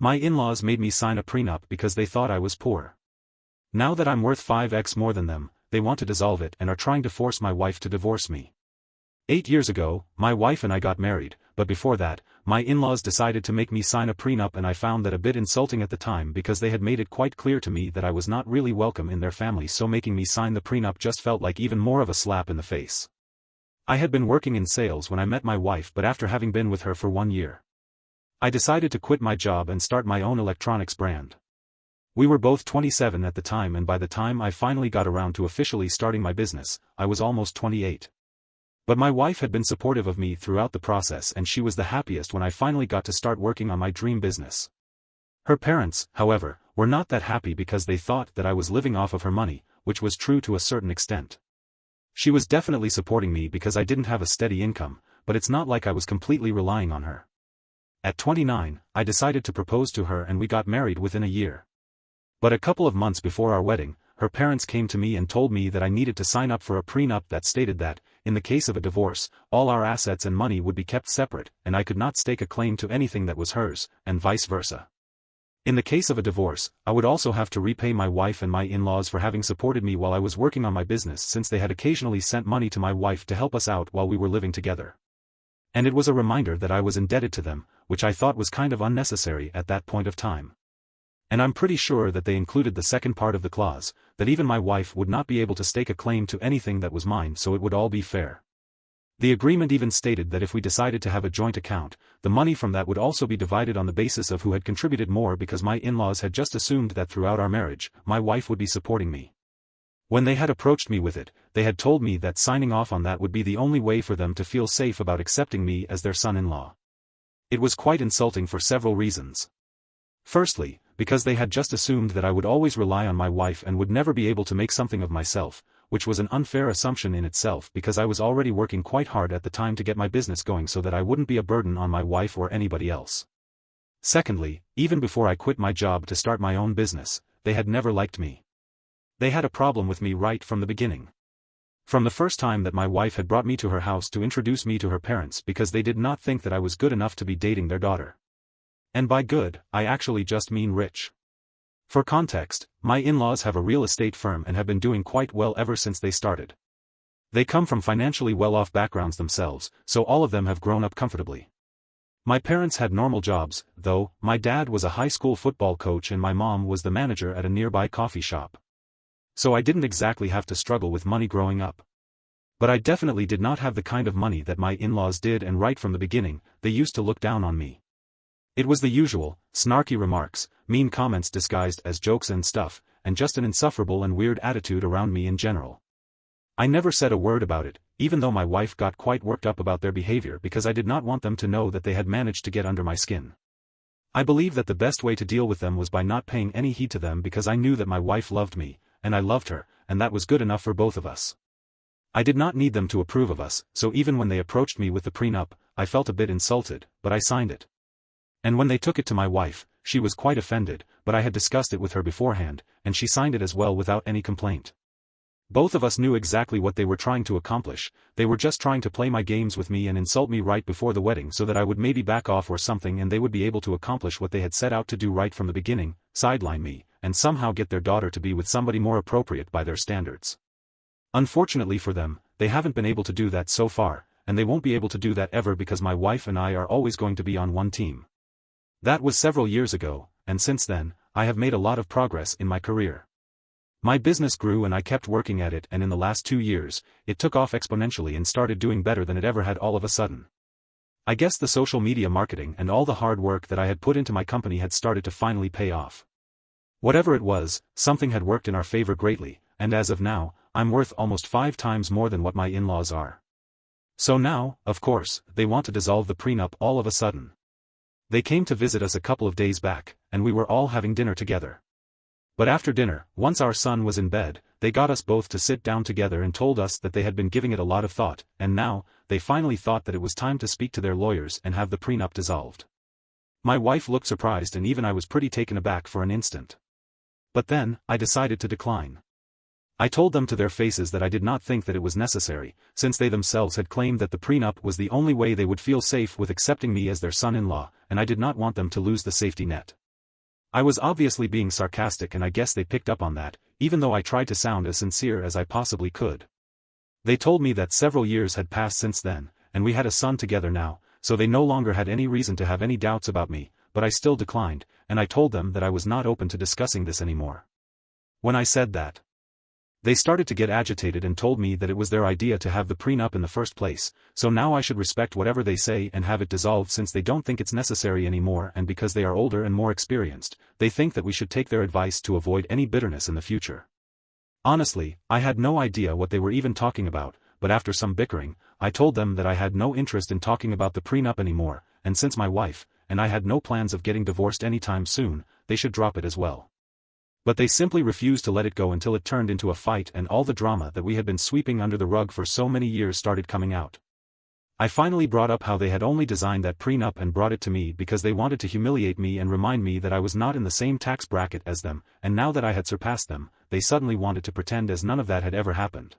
My in-laws made me sign a prenup because they thought I was poor. Now that I'm worth 5x more than them, they want to dissolve it and are trying to force my wife to divorce me. 8 years ago, my wife and I got married, but before that, my in-laws decided to make me sign a prenup, and I found that a bit insulting at the time because they had made it quite clear to me that I was not really welcome in their family, so making me sign the prenup just felt like even more of a slap in the face. I had been working in sales when I met my wife, but after having been with her for 1 year, I decided to quit my job and start my own electronics brand. We were both 27 at the time, and by the time I finally got around to officially starting my business, I was almost 28. But my wife had been supportive of me throughout the process, and she was the happiest when I finally got to start working on my dream business. Her parents, however, were not that happy because they thought that I was living off of her money, which was true to a certain extent. She was definitely supporting me because I didn't have a steady income, but it's not like I was completely relying on her. At 29, I decided to propose to her and we got married within a year. But a couple of months before our wedding, her parents came to me and told me that I needed to sign up for a prenup that stated that, in the case of a divorce, all our assets and money would be kept separate, and I could not stake a claim to anything that was hers, and vice versa. In the case of a divorce, I would also have to repay my wife and my in-laws for having supported me while I was working on my business, since they had occasionally sent money to my wife to help us out while we were living together. And it was a reminder that I was indebted to them, which I thought was kind of unnecessary at that point of time. And I'm pretty sure that they included the second part of the clause, that even my wife would not be able to stake a claim to anything that was mine, so it would all be fair. The agreement even stated that if we decided to have a joint account, the money from that would also be divided on the basis of who had contributed more, because my in-laws had just assumed that throughout our marriage, my wife would be supporting me. When they had approached me with it, they had told me that signing off on that would be the only way for them to feel safe about accepting me as their son-in-law. It was quite insulting for several reasons. Firstly, because they had just assumed that I would always rely on my wife and would never be able to make something of myself, which was an unfair assumption in itself, because I was already working quite hard at the time to get my business going so that I wouldn't be a burden on my wife or anybody else. Secondly, even before I quit my job to start my own business, they had never liked me. They had a problem with me right from the beginning. From the first time that my wife had brought me to her house to introduce me to her parents, because they did not think that I was good enough to be dating their daughter. And by good, I actually just mean rich. For context, my in-laws have a real estate firm and have been doing quite well ever since they started. They come from financially well-off backgrounds themselves, so all of them have grown up comfortably. My parents had normal jobs, though. My dad was a high school football coach and my mom was the manager at a nearby coffee shop. So I didn't exactly have to struggle with money growing up. But I definitely did not have the kind of money that my in-laws did, and right from the beginning, they used to look down on me. It was the usual, snarky remarks, mean comments disguised as jokes and stuff, and just an insufferable and weird attitude around me in general. I never said a word about it, even though my wife got quite worked up about their behavior, because I did not want them to know that they had managed to get under my skin. I believe that the best way to deal with them was by not paying any heed to them, because I knew that my wife loved me, and I loved her, and that was good enough for both of us. I did not need them to approve of us, so even when they approached me with the prenup, I felt a bit insulted, but I signed it. And when they took it to my wife, she was quite offended, but I had discussed it with her beforehand, and she signed it as well without any complaint. Both of us knew exactly what they were trying to accomplish. They were just trying to play my games with me and insult me right before the wedding so that I would maybe back off or something, and they would be able to accomplish what they had set out to do right from the beginning, sideline me, and somehow get their daughter to be with somebody more appropriate by their standards. Unfortunately for them, they haven't been able to do that so far, and they won't be able to do that ever, because my wife and I are always going to be on one team. That was several years ago, and since then, I have made a lot of progress in my career. My business grew and I kept working at it, and in the last 2 years, it took off exponentially and started doing better than it ever had all of a sudden. I guess the social media marketing and all the hard work that I had put into my company had started to finally pay off. Whatever it was, something had worked in our favor greatly, and as of now, I'm worth almost 5 times more than what my in-laws are. So now, of course, they want to dissolve the prenup all of a sudden. They came to visit us a couple of days back, and we were all having dinner together. But after dinner, once our son was in bed, they got us both to sit down together and told us that they had been giving it a lot of thought, and now, they finally thought that it was time to speak to their lawyers and have the prenup dissolved. My wife looked surprised, and even I was pretty taken aback for an instant. But then, I decided to decline. I told them to their faces that I did not think that it was necessary, since they themselves had claimed that the prenup was the only way they would feel safe with accepting me as their son-in-law, and I did not want them to lose the safety net. I was obviously being sarcastic and I guess they picked up on that, even though I tried to sound as sincere as I possibly could. They told me that several years had passed since then, and we had a son together now, so they no longer had any reason to have any doubts about me, but I still declined, and I told them that I was not open to discussing this anymore. When I said that, they started to get agitated and told me that it was their idea to have the prenup in the first place, so now I should respect whatever they say and have it dissolved since they don't think it's necessary anymore, and because they are older and more experienced, they think that we should take their advice to avoid any bitterness in the future. Honestly, I had no idea what they were even talking about, but after some bickering, I told them that I had no interest in talking about the prenup anymore, and since my wife and I had no plans of getting divorced anytime soon, they should drop it as well. But they simply refused to let it go until it turned into a fight and all the drama that we had been sweeping under the rug for so many years started coming out. I finally brought up how they had only designed that prenup and brought it to me because they wanted to humiliate me and remind me that I was not in the same tax bracket as them, and now that I had surpassed them, they suddenly wanted to pretend as none of that had ever happened.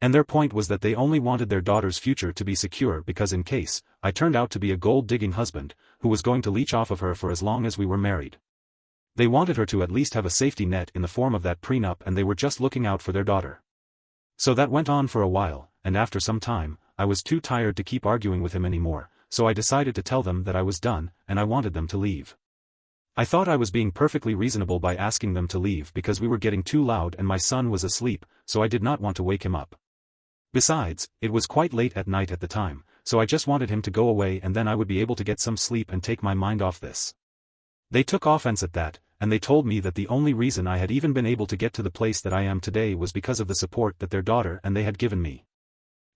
And their point was that they only wanted their daughter's future to be secure because in case I turned out to be a gold-digging husband, who was going to leech off of her for as long as we were married. They wanted her to at least have a safety net in the form of that prenup, and they were just looking out for their daughter. So that went on for a while, and after some time, I was too tired to keep arguing with him anymore, so I decided to tell them that I was done, and I wanted them to leave. I thought I was being perfectly reasonable by asking them to leave because we were getting too loud and my son was asleep, so I did not want to wake him up. Besides, it was quite late at night at the time, so I just wanted him to go away and then I would be able to get some sleep and take my mind off this. They took offense at that, and they told me that the only reason I had even been able to get to the place that I am today was because of the support that their daughter and they had given me.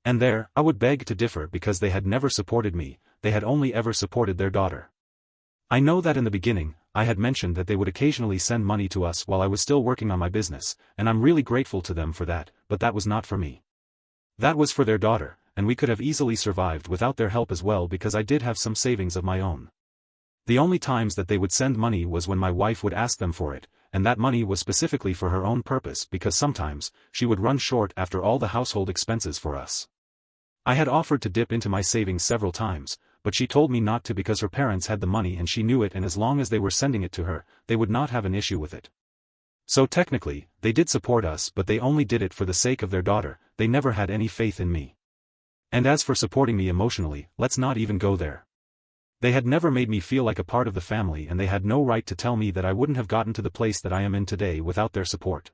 And there, I would beg to differ because they had never supported me, they had only ever supported their daughter. I know that in the beginning, I had mentioned that they would occasionally send money to us while I was still working on my business, and I'm really grateful to them for that, but that was not for me. That was for their daughter, and we could have easily survived without their help as well because I did have some savings of my own. The only times that they would send money was when my wife would ask them for it, and that money was specifically for her own purpose because sometimes, she would run short after all the household expenses for us. I had offered to dip into my savings several times, but she told me not to because her parents had the money and she knew it, and as long as they were sending it to her, they would not have an issue with it. So technically, they did support us, but they only did it for the sake of their daughter, they never had any faith in me. And as for supporting me emotionally, let's not even go there. They had never made me feel like a part of the family, and they had no right to tell me that I wouldn't have gotten to the place that I am in today without their support.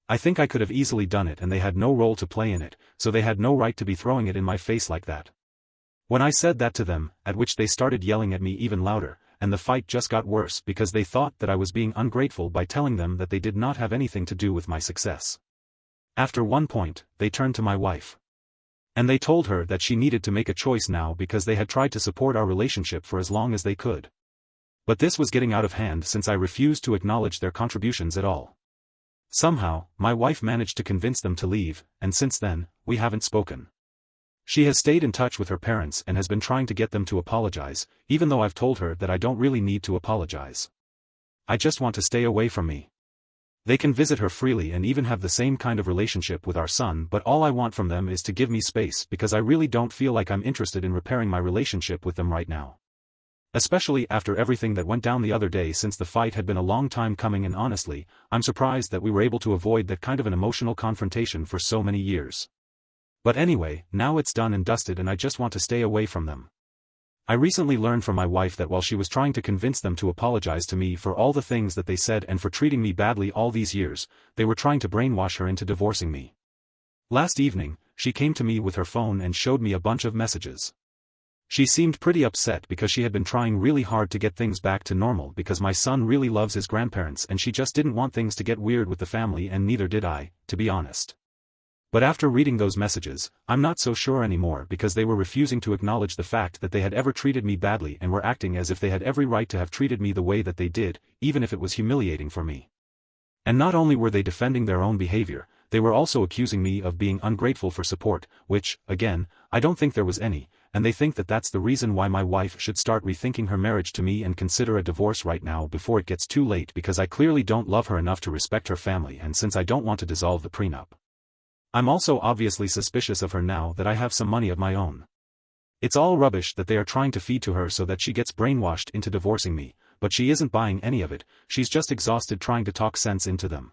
I think I could have easily done it and they had no role to play in it, so they had no right to be throwing it in my face like that. When I said that to them, at which they started yelling at me even louder, and the fight just got worse because they thought that I was being ungrateful by telling them that they did not have anything to do with my success. After one point, they turned to my wife. And they told her that she needed to make a choice now because they had tried to support our relationship for as long as they could. But this was getting out of hand since I refused to acknowledge their contributions at all. Somehow, my wife managed to convince them to leave, and since then, we haven't spoken. She has stayed in touch with her parents and has been trying to get them to apologize, even though I've told her that I don't really need to apologize. I just want to stay away from me. They can visit her freely and even have the same kind of relationship with our son, but all I want from them is to give me space because I really don't feel like I'm interested in repairing my relationship with them right now. Especially after everything that went down the other day, since the fight had been a long time coming, and honestly, I'm surprised that we were able to avoid that kind of an emotional confrontation for so many years. But anyway, now it's done and dusted and I just want to stay away from them. I recently learned from my wife that while she was trying to convince them to apologize to me for all the things that they said and for treating me badly all these years, they were trying to brainwash her into divorcing me. Last evening, she came to me with her phone and showed me a bunch of messages. She seemed pretty upset because she had been trying really hard to get things back to normal because my son really loves his grandparents and she just didn't want things to get weird with the family, and neither did I, to be honest. But after reading those messages, I'm not so sure anymore because they were refusing to acknowledge the fact that they had ever treated me badly and were acting as if they had every right to have treated me the way that they did, even if it was humiliating for me. And not only were they defending their own behavior, they were also accusing me of being ungrateful for support, which, again, I don't think there was any, and they think that that's the reason why my wife should start rethinking her marriage to me and consider a divorce right now before it gets too late, because I clearly don't love her enough to respect her family, and since I don't want to dissolve the prenup. I'm also obviously suspicious of her now that I have some money of my own. It's all rubbish that they are trying to feed to her so that she gets brainwashed into divorcing me, but she isn't buying any of it, she's just exhausted trying to talk sense into them.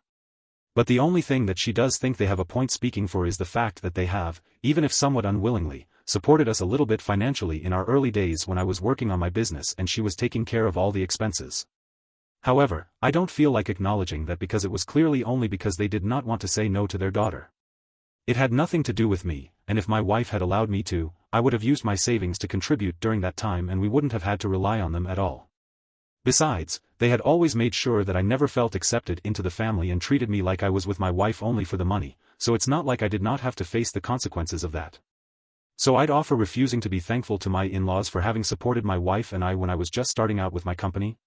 But the only thing that she does think they have a point speaking for is the fact that they have, even if somewhat unwillingly, supported us a little bit financially in our early days when I was working on my business and she was taking care of all the expenses. However, I don't feel like acknowledging that because it was clearly only because they did not want to say no to their daughter. It had nothing to do with me, and if my wife had allowed me to, I would have used my savings to contribute during that time and we wouldn't have had to rely on them at all. Besides, they had always made sure that I never felt accepted into the family and treated me like I was with my wife only for the money, so it's not like I did not have to face the consequences of that. So I'd offer refusing to be thankful to my in-laws for having supported my wife and I when I was just starting out with my company.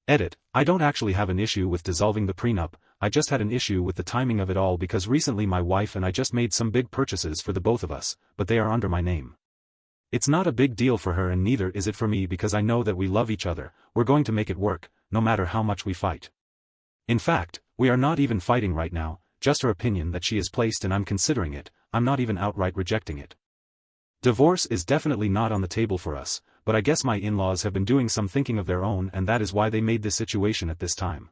Edit, I don't actually have an issue with dissolving the prenup, I just had an issue with the timing of it all because recently my wife and I just made some big purchases for the both of us, but they are under my name. It's not a big deal for her and neither is it for me because I know that we love each other, we're going to make it work, no matter how much we fight. In fact, we are not even fighting right now, just her opinion that she is placed and I'm considering it, I'm not even outright rejecting it. Divorce is definitely not on the table for us, but I guess my in-laws have been doing some thinking of their own and that is why they made this situation at this time.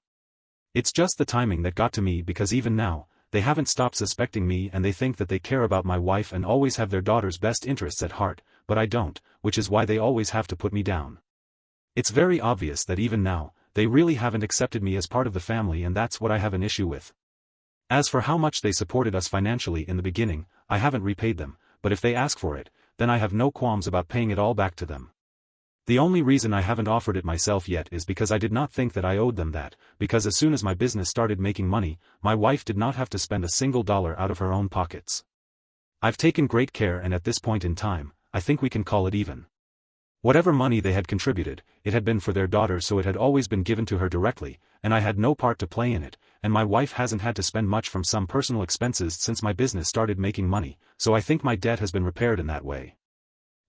It's just the timing that got to me because even now, they haven't stopped suspecting me and they think that they care about my wife and always have their daughter's best interests at heart, but I don't, which is why they always have to put me down. It's very obvious that even now, they really haven't accepted me as part of the family and that's what I have an issue with. As for how much they supported us financially in the beginning, I haven't repaid them, but if they ask for it, then I have no qualms about paying it all back to them. The only reason I haven't offered it myself yet is because I did not think that I owed them that, because as soon as my business started making money, my wife did not have to spend a single dollar out of her own pockets. I've taken great care and at this point in time, I think we can call it even. Whatever money they had contributed, it had been for their daughter so it had always been given to her directly, and I had no part to play in it, and my wife hasn't had to spend much from some personal expenses since my business started making money, so I think my debt has been repaired in that way.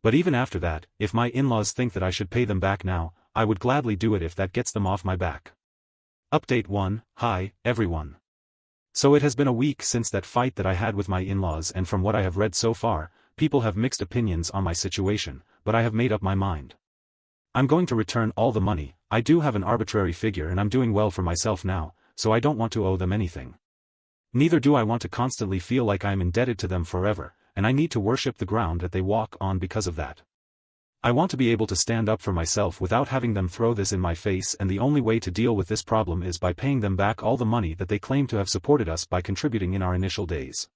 But even after that, if my in-laws think that I should pay them back now, I would gladly do it if that gets them off my back. Update 1, Hi, everyone. So it has been a week since that fight that I had with my in-laws and from what I have read so far, people have mixed opinions on my situation, but I have made up my mind. I'm going to return all the money, I do have an arbitrary figure and I'm doing well for myself now, so I don't want to owe them anything. Neither do I want to constantly feel like I am indebted to them forever, and I need to worship the ground that they walk on because of that. I want to be able to stand up for myself without having them throw this in my face and the only way to deal with this problem is by paying them back all the money that they claim to have supported us by contributing in our initial days.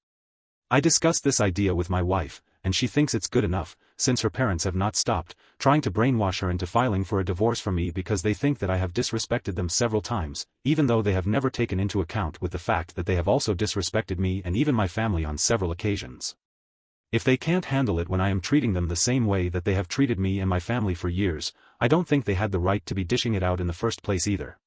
I discussed this idea with my wife, and she thinks it's good enough, since her parents have not stopped, trying to brainwash her into filing for a divorce from me because they think that I have disrespected them several times, even though they have never taken into account with the fact that they have also disrespected me and even my family on several occasions. If they can't handle it when I am treating them the same way that they have treated me and my family for years, I don't think they had the right to be dishing it out in the first place either.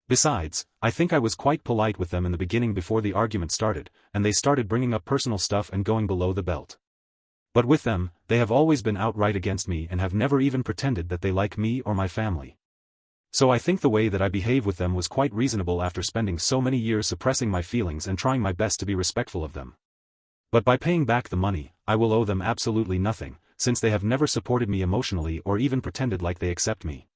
Besides, I think I was quite polite with them in the beginning before the argument started, and they started bringing up personal stuff and going below the belt. But with them, they have always been outright against me and have never even pretended that they like me or my family. So I think the way that I behave with them was quite reasonable after spending so many years suppressing my feelings and trying my best to be respectful of them. But by paying back the money, I will owe them absolutely nothing, since they have never supported me emotionally or even pretended like they accept me.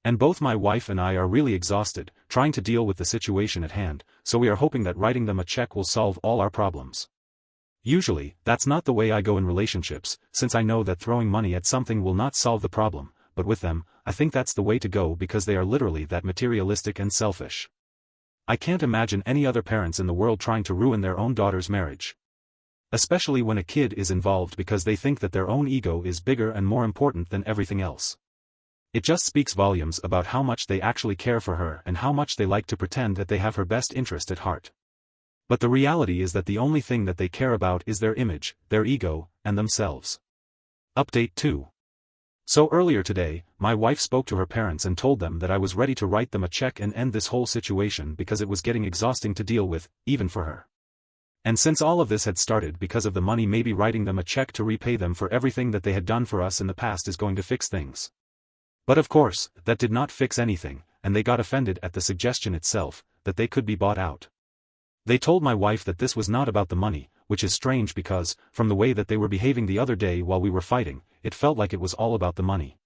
And both my wife and I are really exhausted, trying to deal with the situation at hand, so we are hoping that writing them a check will solve all our problems. Usually, that's not the way I go in relationships, since I know that throwing money at something will not solve the problem, but with them, I think that's the way to go because they are literally that materialistic and selfish. I can't imagine any other parents in the world trying to ruin their own daughter's marriage. Especially when a kid is involved because they think that their own ego is bigger and more important than everything else. It just speaks volumes about how much they actually care for her and how much they like to pretend that they have her best interest at heart. But the reality is that the only thing that they care about is their image, their ego, and themselves. Update 2. So earlier today, my wife spoke to her parents and told them that I was ready to write them a check and end this whole situation because it was getting exhausting to deal with, even for her. And since all of this had started because of the money, maybe writing them a check to repay them for everything that they had done for us in the past is going to fix things. But of course, that did not fix anything, and they got offended at the suggestion itself, that they could be bought out. They told my wife that this was not about the money, which is strange because, from the way that they were behaving the other day while we were fighting, it felt like it was all about the money.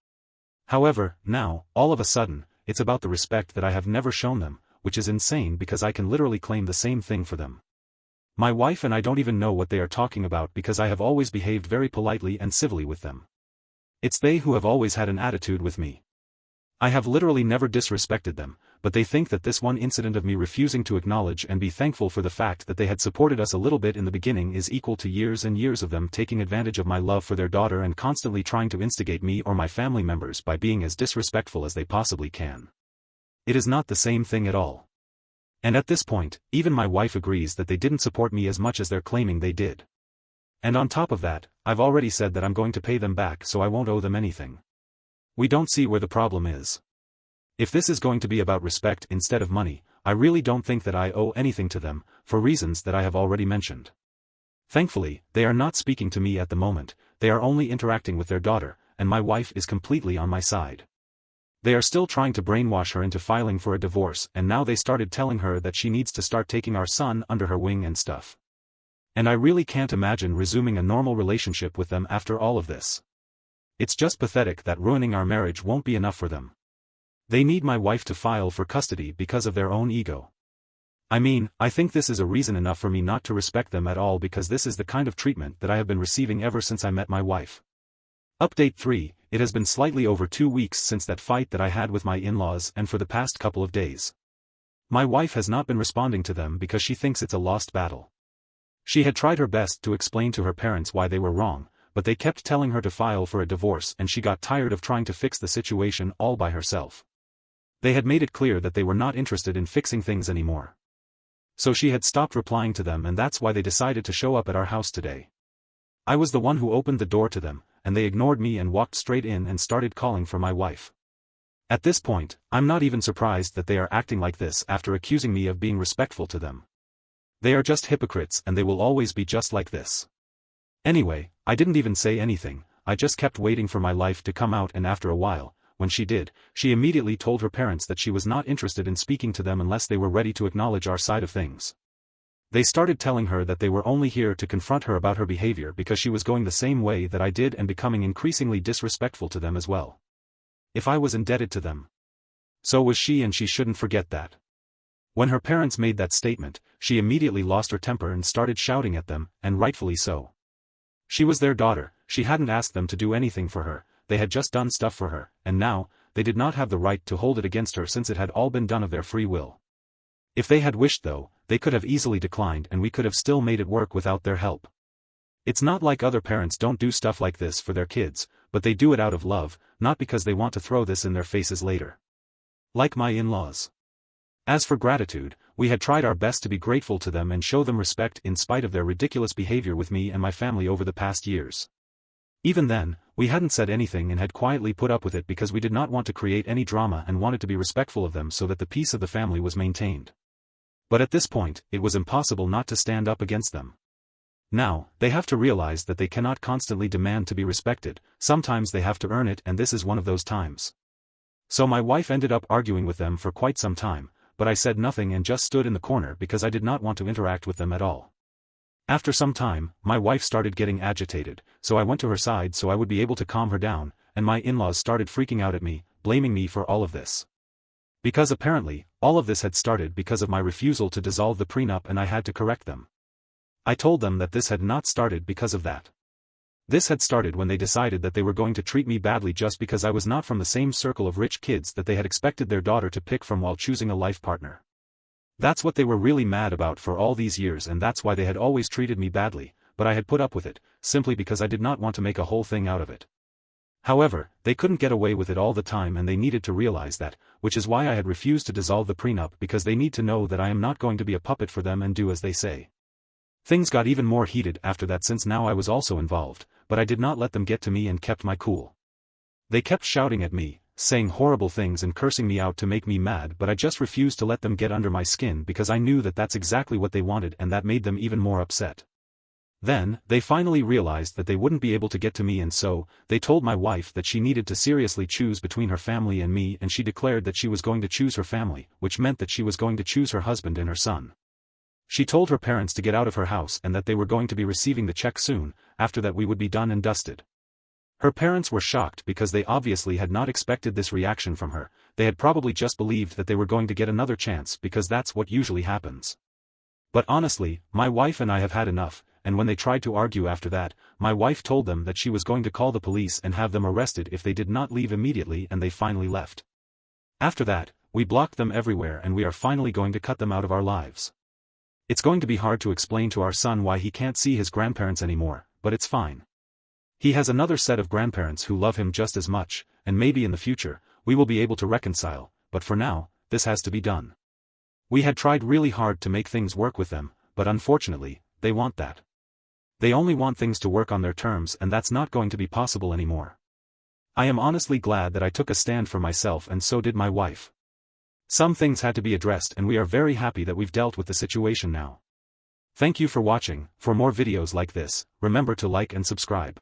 However, now, all of a sudden, it's about the respect that I have never shown them, which is insane because I can literally claim the same thing for them. My wife and I don't even know what they are talking about because I have always behaved very politely and civilly with them. It's they who have always had an attitude with me. I have literally never disrespected them, but they think that this one incident of me refusing to acknowledge and be thankful for the fact that they had supported us a little bit in the beginning is equal to years and years of them taking advantage of my love for their daughter and constantly trying to instigate me or my family members by being as disrespectful as they possibly can. It is not the same thing at all. And at this point, even my wife agrees that they didn't support me as much as they're claiming they did. And on top of that, I've already said that I'm going to pay them back so I won't owe them anything. We don't see where the problem is. If this is going to be about respect instead of money, I really don't think that I owe anything to them, for reasons that I have already mentioned. Thankfully, they are not speaking to me at the moment, they are only interacting with their daughter, and my wife is completely on my side. They are still trying to brainwash her into filing for a divorce, and now they started telling her that she needs to start taking our son under her wing and stuff. And I really can't imagine resuming a normal relationship with them after all of this. It's just pathetic that ruining our marriage won't be enough for them. They need my wife to file for custody because of their own ego. I mean, I think this is a reason enough for me not to respect them at all because this is the kind of treatment that I have been receiving ever since I met my wife. Update 3, it has been slightly over 2 weeks since that fight that I had with my in-laws and for the past couple of days. My wife has not been responding to them because she thinks it's a lost battle. She had tried her best to explain to her parents why they were wrong, but they kept telling her to file for a divorce and she got tired of trying to fix the situation all by herself. They had made it clear that they were not interested in fixing things anymore. So she had stopped replying to them and that's why they decided to show up at our house today. I was the one who opened the door to them, and they ignored me and walked straight in and started calling for my wife. At this point, I'm not even surprised that they are acting like this after accusing me of being respectful to them. They are just hypocrites and they will always be just like this. Anyway, I didn't even say anything, I just kept waiting for my life to come out and after a while, when she did, she immediately told her parents that she was not interested in speaking to them unless they were ready to acknowledge our side of things. They started telling her that they were only here to confront her about her behavior because she was going the same way that I did and becoming increasingly disrespectful to them as well. If I was indebted to them, so was she, and she shouldn't forget that. When her parents made that statement, she immediately lost her temper and started shouting at them, and rightfully so. She was their daughter, she hadn't asked them to do anything for her, they had just done stuff for her, and now, they did not have the right to hold it against her since it had all been done of their free will. If they had wished though, they could have easily declined and we could have still made it work without their help. It's not like other parents don't do stuff like this for their kids, but they do it out of love, not because they want to throw this in their faces later. Like my in-laws. As for gratitude, we had tried our best to be grateful to them and show them respect in spite of their ridiculous behavior with me and my family over the past years. Even then, we hadn't said anything and had quietly put up with it because we did not want to create any drama and wanted to be respectful of them so that the peace of the family was maintained. But at this point, it was impossible not to stand up against them. Now, they have to realize that they cannot constantly demand to be respected, sometimes they have to earn it, and this is one of those times. So my wife ended up arguing with them for quite some time, but I said nothing and just stood in the corner because I did not want to interact with them at all. After some time, my wife started getting agitated, so I went to her side so I would be able to calm her down, and my in-laws started freaking out at me, blaming me for all of this. Because apparently, all of this had started because of my refusal to dissolve the prenup and I had to correct them. I told them that this had not started because of that. This had started when they decided that they were going to treat me badly just because I was not from the same circle of rich kids that they had expected their daughter to pick from while choosing a life partner. That's what they were really mad about for all these years, and that's why they had always treated me badly, but I had put up with it, simply because I did not want to make a whole thing out of it. However, they couldn't get away with it all the time and they needed to realize that, which is why I had refused to dissolve the prenup, because they need to know that I am not going to be a puppet for them and do as they say. Things got even more heated after that since now I was also involved, but I did not let them get to me and kept my cool. They kept shouting at me, saying horrible things and cursing me out to make me mad, but I just refused to let them get under my skin because I knew that that's exactly what they wanted and that made them even more upset. Then, they finally realized that they wouldn't be able to get to me, and so, they told my wife that she needed to seriously choose between her family and me, and she declared that she was going to choose her family, which meant that she was going to choose her husband and her son. She told her parents to get out of her house and that they were going to be receiving the check soon, after that we would be done and dusted. Her parents were shocked because they obviously had not expected this reaction from her, they had probably just believed that they were going to get another chance because that's what usually happens. But honestly, my wife and I have had enough, and when they tried to argue after that, my wife told them that she was going to call the police and have them arrested if they did not leave immediately, and they finally left. After that, we blocked them everywhere and we are finally going to cut them out of our lives. It's going to be hard to explain to our son why he can't see his grandparents anymore, but it's fine. He has another set of grandparents who love him just as much, and maybe in the future, we will be able to reconcile, but for now, this has to be done. We had tried really hard to make things work with them, but unfortunately, they want that. They only want things to work on their terms, and that's not going to be possible anymore. I am honestly glad that I took a stand for myself, and so did my wife. Some things had to be addressed, and we are very happy that we've dealt with the situation now. Thank you for watching. For more videos like this, remember to like and subscribe.